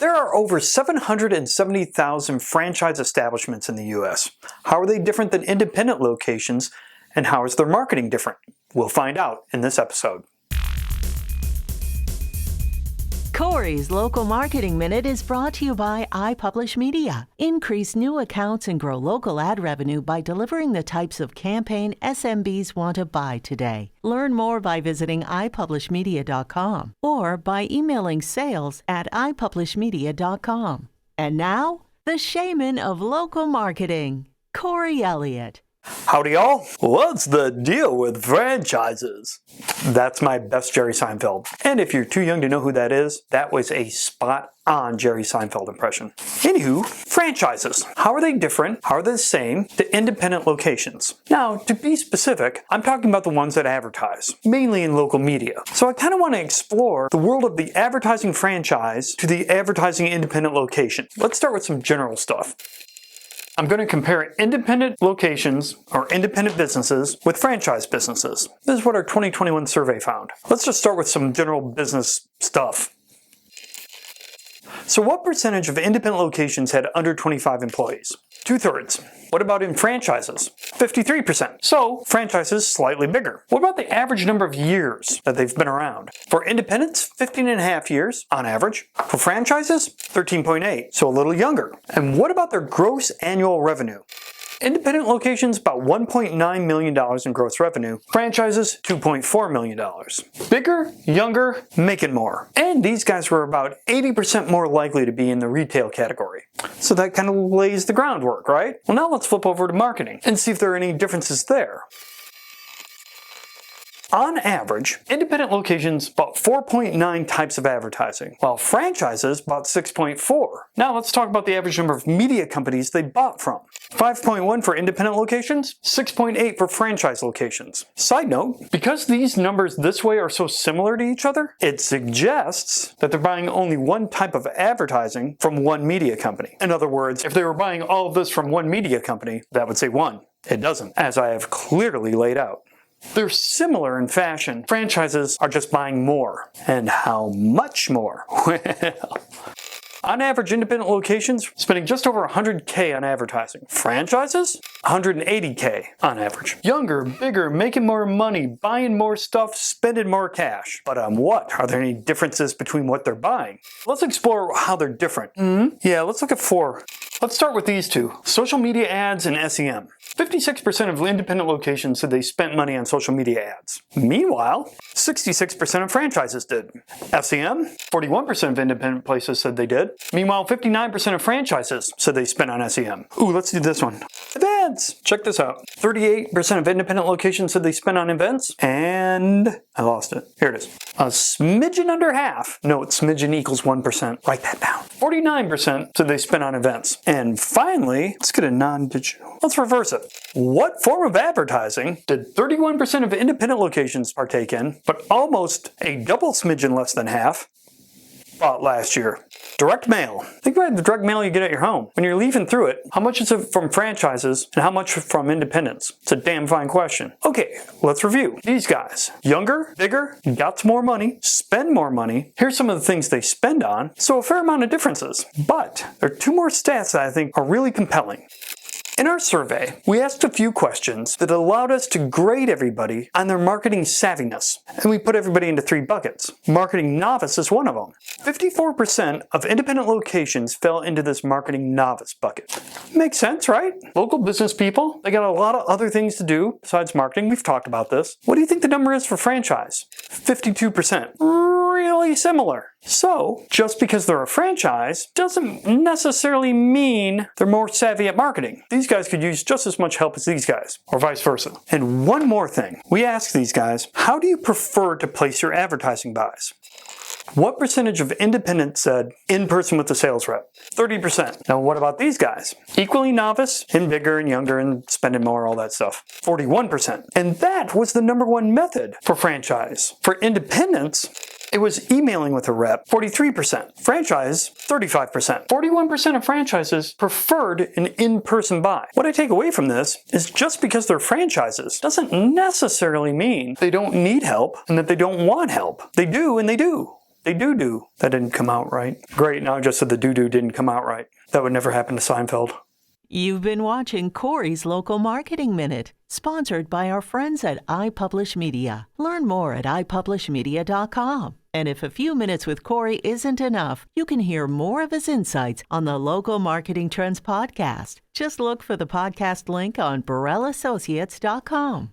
There are over 770,000 franchise establishments in the US. How are they different than independent locations, and how is their marketing different? We'll find out in this episode. Corey's Local Marketing Minute is brought to you by iPublish Media. Increase new accounts and grow local ad revenue by delivering the types of campaign SMBs want to buy today. Learn more by visiting iPublishMedia.com or by emailing sales@iPublishMedia.com. And now, the shaman of local marketing, Corey Elliott. Howdy y'all, what's the deal with franchises? That's my best Jerry Seinfeld. And if you're too young to know who that is, that was a spot-on Jerry Seinfeld impression. Anywho, franchises. How are they different? How are they the same to independent locations? Now, to be specific, I'm talking about the ones that advertise, mainly in local media. So I kind of want to explore the world of the advertising franchise to the advertising independent location. Let's start with some general stuff. I'm going to compare independent locations or independent businesses with franchise businesses. This is what our 2021 survey found. Let's just start with some general business stuff. So what percentage of independent locations had under 25 employees? 2/3. What about in franchises? 53%. So franchises slightly bigger. What about the average number of years that they've been around? For independents, 15.5 years on average. For franchises, 13.8, so a little younger. And what about their gross annual revenue? Independent locations, about $1.9 million in gross revenue. Franchises, $2.4 million. Bigger, younger, making more. And these guys were about 80% more likely to be in the retail category. So that kind of lays the groundwork, right? Well, now let's flip over to marketing and see if there are any differences there. On average, independent locations bought 4.9 types of advertising, while franchises bought 6.4. Now let's talk about the average number of media companies they bought from. 5.1 for independent locations, 6.8 for franchise locations. Side note, because these numbers this way are so similar to each other, it suggests that they're buying only one type of advertising from one media company. In other words, if they were buying all of this from one media company, that would say one. It doesn't, as I have clearly laid out. They're similar in fashion. Franchises are just buying more. And how much more? Well, on average, independent locations spending just over $100K on advertising. Franchises? $180K on average. Younger, bigger, making more money, buying more stuff, spending more cash. But on what? Are there any differences between what they're buying? Let's explore how they're different. Yeah, let's look at 4. Let's start with these two. Social media ads and SEM. 56% of independent locations said they spent money on social media ads. Meanwhile, 66% of franchises did. SEM, 41% of independent places said they did. Meanwhile, 59% of franchises said they spent on SEM. Ooh, let's do this one. Events! Check this out. 38% of independent locations said they spent on events, and I lost it. Here it is. A smidgen under half. Note, smidgen equals 1%. Write that down. 49% said they spent on events. And finally, let's get a non-digital. Let's reverse it. What form of advertising did 31% of independent locations partake in, but almost a double smidgen less than half bought last year? Direct mail. Think about the direct mail you get at your home. When you're leafing through it, how much is it from franchises and how much from independents? It's a damn fine question. Okay, let's review. These guys. Younger, bigger, got more money, spend more money. Here's some of the things they spend on. So a fair amount of differences. But there are 2 more stats that I think are really compelling. In our survey, we asked a few questions that allowed us to grade everybody on their marketing savviness, and we put everybody into 3 buckets. Marketing novice is one of them. 54% of independent locations fell into this marketing novice bucket. Makes sense, right? Local business people, they got a lot of other things to do besides marketing. We've talked about this. What do you think the number is for franchise? 52%. Really similar. So, just because they're a franchise doesn't necessarily mean they're more savvy at marketing. These guys could use just as much help as these guys, or vice versa. And one more thing. We asked these guys, how do you prefer to place your advertising buys? What percentage of independents said in person with the sales rep? 30%. Now what about these guys? Equally novice, and bigger and younger and spending more, all that stuff. 41%. And that was the #1 method for franchise. For independents, it was emailing with a rep, 43%. Franchise, 35%. 41% of franchises preferred an in-person buy. What I take away from this is just because they're franchises doesn't necessarily mean they don't need help and that they don't want help. They do, and they do. They do. That didn't come out right. Great, now I just said the do didn't come out right. That would never happen to Seinfeld. You've been watching Corey's Local Marketing Minute, sponsored by our friends at iPublish Media. Learn more at iPublishMedia.com. And if a few minutes with Corey isn't enough, you can hear more of his insights on the Local Marketing Trends podcast. Just look for the podcast link on BurrellAssociates.com.